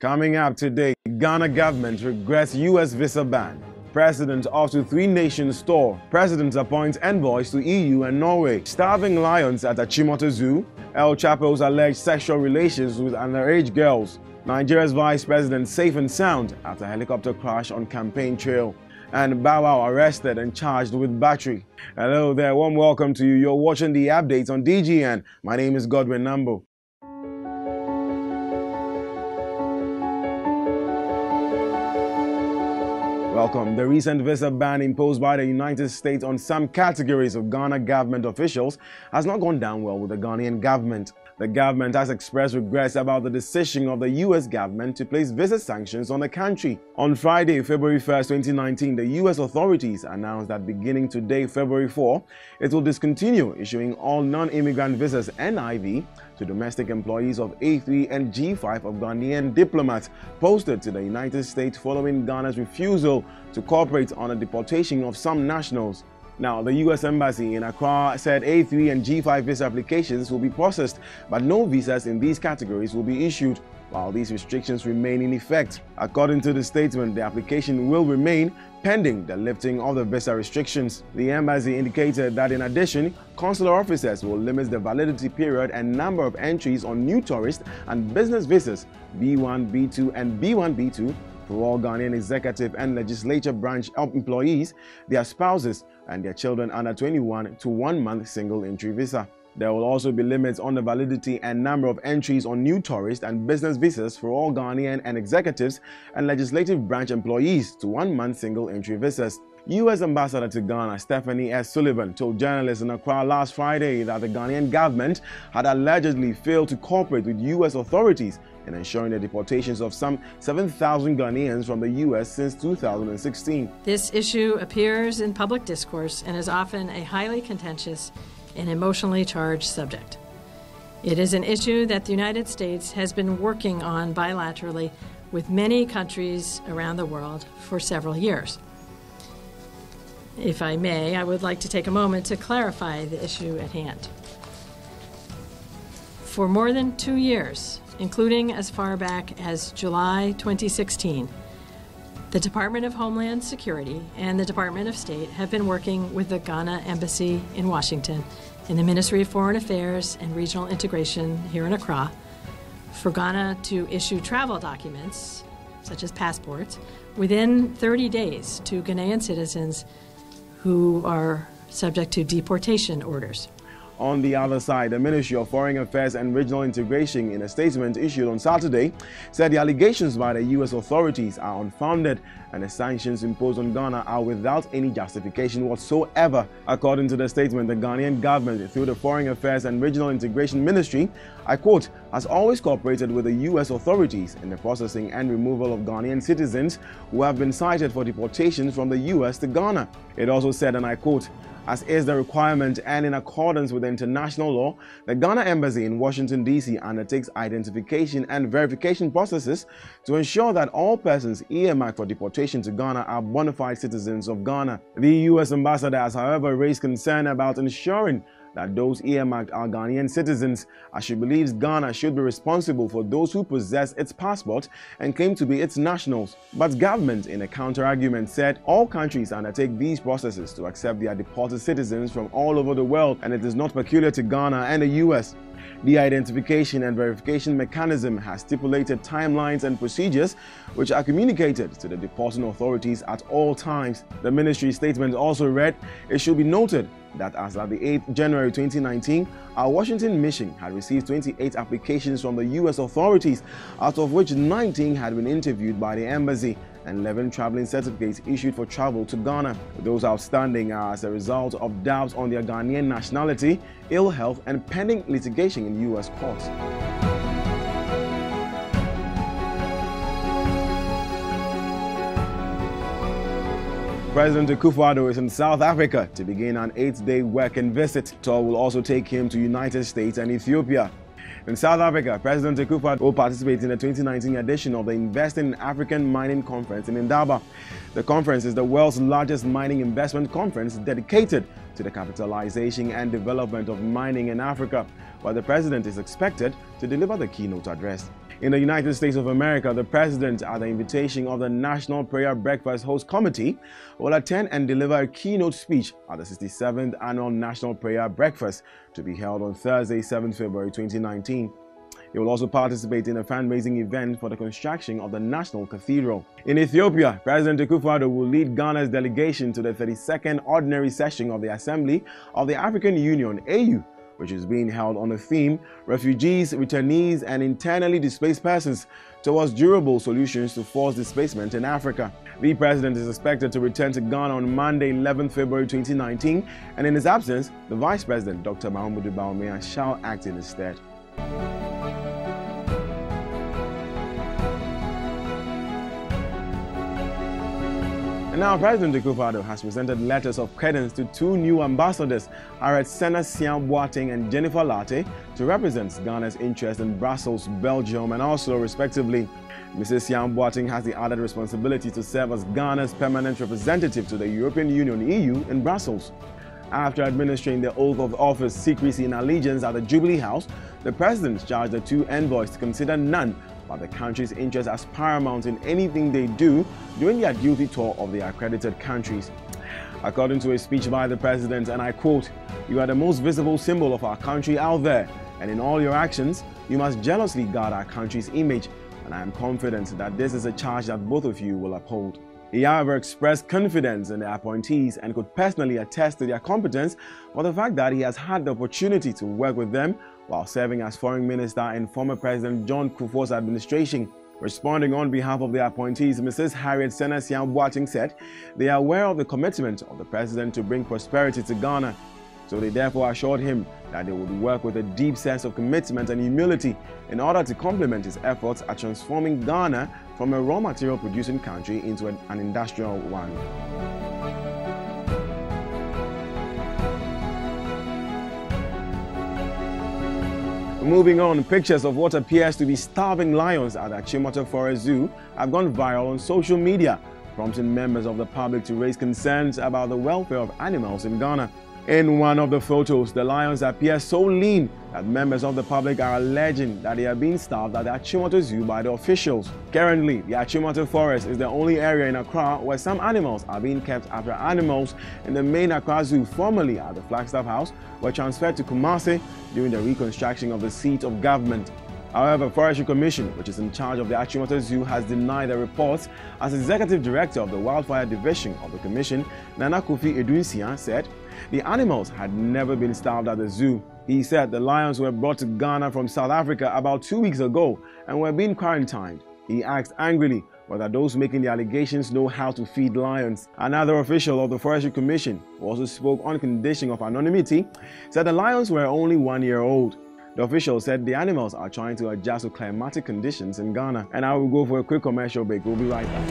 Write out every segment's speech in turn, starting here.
Coming up today, Ghana government regrets U.S. visa ban. President off to three-nation tour. President appoints envoys to EU and Norway. Starving lions at Achimota Zoo. El Chapo's alleged sexual relations with underage girls. Nigeria's vice president safe and sound after helicopter crash on campaign trail. And Bow Wow arrested and charged with battery. Hello there, warm welcome to you. You're watching the updates on DGN. My name is Godwin Nambo. Welcome. The recent visa ban imposed by the United States on some categories of Ghana government officials has not gone down well with the Ghanaian government. The government has expressed regrets about the decision of the U.S. government to place visa sanctions on the country. On Friday, February 1st, 2019, the U.S. authorities announced that beginning today, February 4, it will discontinue issuing all non-immigrant visas NIV to domestic employees of A3 and G5 of Ghanaian diplomats posted to the United States following Ghana's refusal to cooperate on the deportation of some nationals. Now, the U.S. Embassy in Accra said A3 and G5 visa applications will be processed, but no visas in these categories will be issued, while these restrictions remain in effect. According to the statement, the application will remain pending the lifting of the visa restrictions. The embassy indicated that in addition, consular officers will limit the validity period and number of entries on new tourist and business visas B1, B2, and B1, B2 for all Ghanaian executive and legislature branch employees, their spouses, and their children under 21 to 1 month single entry visa. There will also be limits on the validity and number of entries on new tourist and business visas for all Ghanaian and executives and legislative branch employees to 1 month single entry visas. U.S. Ambassador to Ghana Stephanie S. Sullivan told journalists in Accra last Friday that the Ghanaian government had allegedly failed to cooperate with U.S. authorities in ensuring the deportations of some 7,000 Ghanaians from the U.S. since 2016. This issue appears in public discourse and is often a highly contentious and emotionally charged subject. It is an issue that the United States has been working on bilaterally with many countries around the world for several years. If I may, I would like to take a moment to clarify the issue at hand. For more than 2 years, including as far back as July 2016, the Department of Homeland Security and the Department of State have been working with the Ghana Embassy in Washington and the Ministry of Foreign Affairs and Regional Integration here in Accra for Ghana to issue travel documents, such as passports, within 30 days to Ghanaian citizens who are subject to deportation orders. On the other side, the Ministry of Foreign Affairs and Regional Integration, in a statement issued on Saturday, said the allegations by the U.S. authorities are unfounded and the sanctions imposed on Ghana are without any justification whatsoever. According to the statement, the Ghanaian government, through the Foreign Affairs and Regional Integration Ministry, I quote, has always cooperated with the U.S. authorities in the processing and removal of Ghanaian citizens who have been cited for deportations from the U.S. to Ghana. It also said, and I quote, as is the requirement and in accordance with international law, the Ghana Embassy in Washington, D.C. undertakes identification and verification processes to ensure that all persons earmarked for deportation to Ghana are bona fide citizens of Ghana. The U.S. ambassador has, however, raised concern about ensuring that those earmarked are Ghanaian citizens, as she believes Ghana should be responsible for those who possess its passport and claim to be its nationals. But government, in a counter-argument, said all countries undertake these processes to accept their deported citizens from all over the world, and it is not peculiar to Ghana and the U.S. The identification and verification mechanism has stipulated timelines and procedures which are communicated to the deporting authorities at all times. The ministry statement also read, it should be noted that as at the 8th January 2019, our Washington mission had received 28 applications from the U.S. authorities, out of which 19 had been interviewed by the embassy and 11 traveling certificates issued for travel to Ghana. Those outstanding are as a result of doubts on their Ghanaian nationality, ill health, and pending litigation in U.S. courts. President Akufo-Addo is in South Africa to begin an 8-day working visit. Tour will also take him to United States and Ethiopia. In South Africa, President Chapo will participate in the 2019 edition of the Investing in African Mining Conference in Indaba. The conference is the world's largest mining investment conference dedicated to the capitalization and development of mining in Africa, where the president is expected to deliver the keynote address. In the United States of America, the president, at the invitation of the National Prayer Breakfast Host Committee, will attend and deliver a keynote speech at the 67th Annual National Prayer Breakfast to be held on Thursday, 7 February 2019. He will also participate in a fundraising event for the construction of the National Cathedral. In Ethiopia, President Akufo-Addo will lead Ghana's delegation to the 32nd Ordinary Session of the Assembly of the African Union, AU, which is being held on the theme Refugees, Returnees and Internally Displaced Persons Towards Durable Solutions to Forced Displacement in Africa. The president is expected to return to Ghana on Monday, 11 February 2019, and in his absence, the Vice President, Dr. Mahamudu Bawumia, shall act in his stead. And now, President Akufo-Addo has presented letters of credence to two new ambassadors, Harriet Senna-Siam Boateng and Jennifer Latte, to represent Ghana's interest in Brussels, Belgium, and Oslo, respectively. Mrs. Siam Boateng has the added responsibility to serve as Ghana's permanent representative to the European Union, EU, in Brussels. After administering the oath of office, secrecy, and allegiance at the Jubilee House, the president charged the two envoys to consider none but the country's interests as paramount in anything they do during their duty tour of the accredited countries. According to a speech by the president, and I quote, "You are the most visible symbol of our country out there, and in all your actions, you must jealously guard our country's image, and I am confident that this is a charge that both of you will uphold." He, however, expressed confidence in the appointees and could personally attest to their competence for the fact that he has had the opportunity to work with them while serving as foreign minister in former President John Kufuor's administration. Responding on behalf of the appointees, Mrs. Harriet Senna-Siam Boateng said they are aware of the commitment of the president to bring prosperity to Ghana. So they therefore assured him that they would work with a deep sense of commitment and humility in order to complement his efforts at transforming Ghana from a raw material producing country into an industrial one. Moving on, pictures of what appears to be starving lions at the Achimota Forest Zoo have gone viral on social media, prompting members of the public to raise concerns about the welfare of animals in Ghana. In one of the photos, the lions appear so lean that members of the public are alleging that they are being starved at the Achimota Zoo by the officials. Currently, the Achimota Forest is the only area in Accra where some animals are being kept after animals in the main Accra Zoo, formerly at the Flagstaff House, were transferred to Kumasi during the reconstruction of the seat of government. However, Forestry Commission, which is in charge of the Achimota Zoo, has denied the reports. As Executive Director of the Wildfire Division of the Commission, Nana Kofi Edunsia, said the animals had never been starved at the zoo. He said the lions were brought to Ghana from South Africa about 2 weeks ago and were being quarantined. He asked angrily whether those making the allegations know how to feed lions. Another official of the Forestry Commission, who also spoke on condition of anonymity, said the lions were only 1 year old. The official said the animals are trying to adjust to climatic conditions in Ghana. And I will go for a quick commercial break. We'll be right back.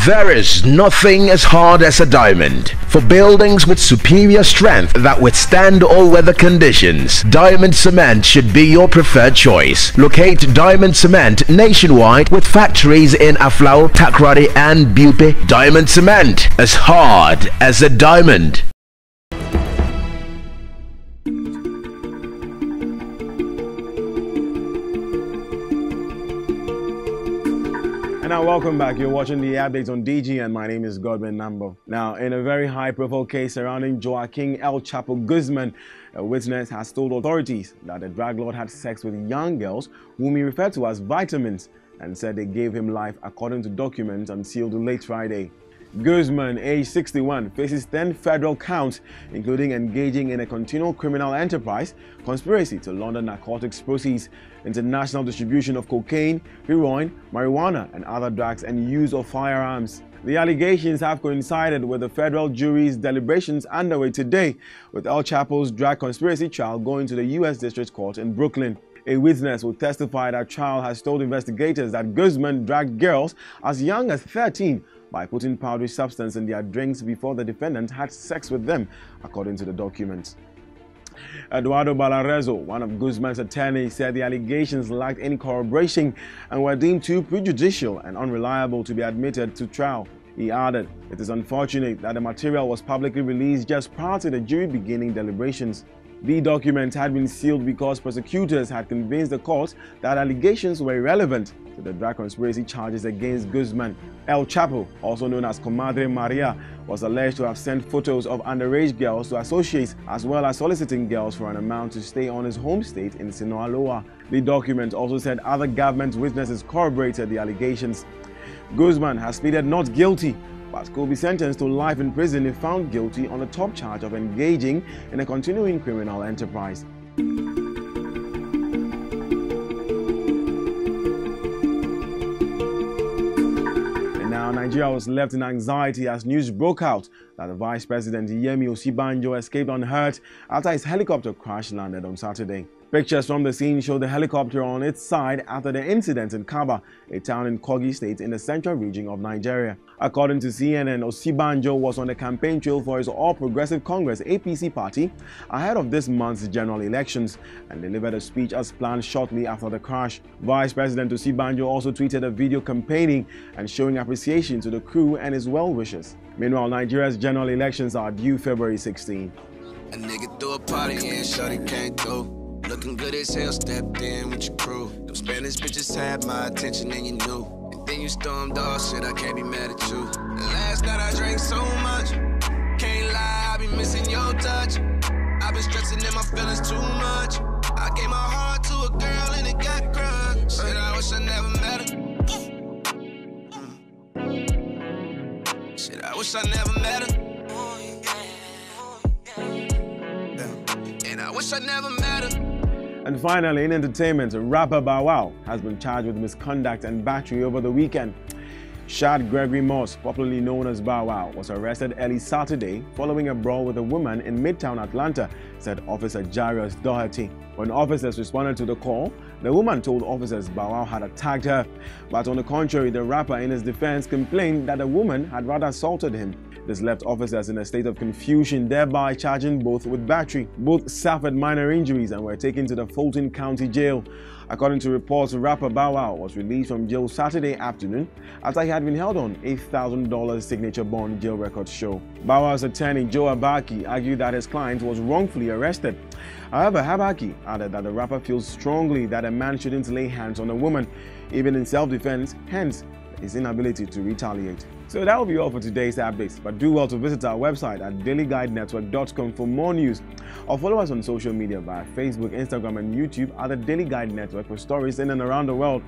There is nothing as hard as a diamond. For buildings with superior strength that withstand all weather conditions, Diamond Cement should be your preferred choice. Locate Diamond Cement nationwide with factories in Aflao, Takrady and Bupe. Diamond Cement, as hard as a diamond. And now welcome back. You're watching the updates on DG and my name is Godwin Nambo. Now, in a very high-profile case surrounding Joaquin El Chapo Guzman, a witness has told authorities that the drug lord had sex with young girls whom he referred to as vitamins and said they gave him life according to documents unsealed late Friday. Guzman, age 61, faces 10 federal counts, including engaging in a continual criminal enterprise, conspiracy to launder narcotics proceeds, international distribution of cocaine, heroin, marijuana, and other drugs, and use of firearms. The allegations have coincided with the federal jury's deliberations underway today, with El Chapo's drug conspiracy trial going to the U.S. District Court in Brooklyn. A witness who testified at trial has told investigators that Guzman dragged girls as young as 13 by putting powdery substance in their drinks before the defendant had sex with them, according to the documents. Eduardo Balarezo, one of Guzman's attorneys, said the allegations lacked any corroboration and were deemed too prejudicial and unreliable to be admitted to trial. He added, "It is unfortunate that the material was publicly released just prior to the jury beginning deliberations. The document had been sealed because prosecutors had convinced the court that allegations were irrelevant to the drug conspiracy charges against Guzman." El Chapo, also known as Comadre Maria, was alleged to have sent photos of underage girls to associates, as well as soliciting girls for an amount to stay on his home state in Sinaloa. The document also said other government witnesses corroborated the allegations. Guzman has pleaded not guilty, but could be sentenced to life in prison if found guilty on the top charge of engaging in a continuing criminal enterprise. And now Nigeria was left in anxiety as news broke out that the Vice President Yemi Osibanjo escaped unhurt after his helicopter crash landed on Saturday. Pictures from the scene show the helicopter on its side after the incident in Kaba, a town in Kogi State in the central region of Nigeria. According to CNN, Osibanjo was on the campaign trail for his All Progressive Congress (APC) party ahead of this month's general elections and delivered a speech as planned shortly after the crash. Vice President Osibanjo also tweeted a video campaigning and showing appreciation to the crew and his well-wishers. Meanwhile, Nigeria's general elections are due February 16. A nigga threw a party and shorty can't go. Looking good as hell, stepped in with your crew. Them Spanish bitches had my attention and you knew. And then you stormed off, shit, I can't be mad at you. And last night I drank so much, can't lie, I be missing your touch. I been stressing in my feelings too much. I gave my heart to a girl and it got crushed. Shit, I wish I never met her. Shit, I wish I never met her. And I wish I never met her. And finally, in entertainment, rapper Bow Wow has been charged with misconduct and battery over the weekend. Shad Gregory Moss, popularly known as Bow Wow, was arrested early Saturday following a brawl with a woman in Midtown Atlanta, said Officer Jairus Doherty. When officers responded to the call, the woman told officers Bow Wow had attacked her. But on the contrary, the rapper in his defense complained that the woman had rather assaulted him. This left officers in a state of confusion, thereby charging both with battery. Both suffered minor injuries and were taken to the Fulton County Jail. According to reports, rapper Bow Wow was released from jail Saturday afternoon after he had been held on $8,000 signature bond, jail records show. Bow Wow's attorney Joe Abaki argued that his client was wrongfully arrested. However, Abaki added that the rapper feels strongly that a man shouldn't lay hands on a woman, even in self-defense, hence his inability to retaliate. So that will be all for today's updates, but do well to visit our website at dailyguidenetwork.com for more news, or follow us on social media via Facebook, Instagram, and YouTube at the Daily Guide Network for stories in and around the world.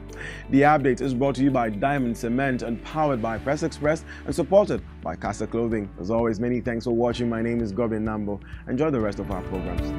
The update is brought to you by Diamond Cement and powered by Press Express and supported by Casa Clothing. As always, many thanks for watching. My name is Gobin Nambo. Enjoy the rest of our programs.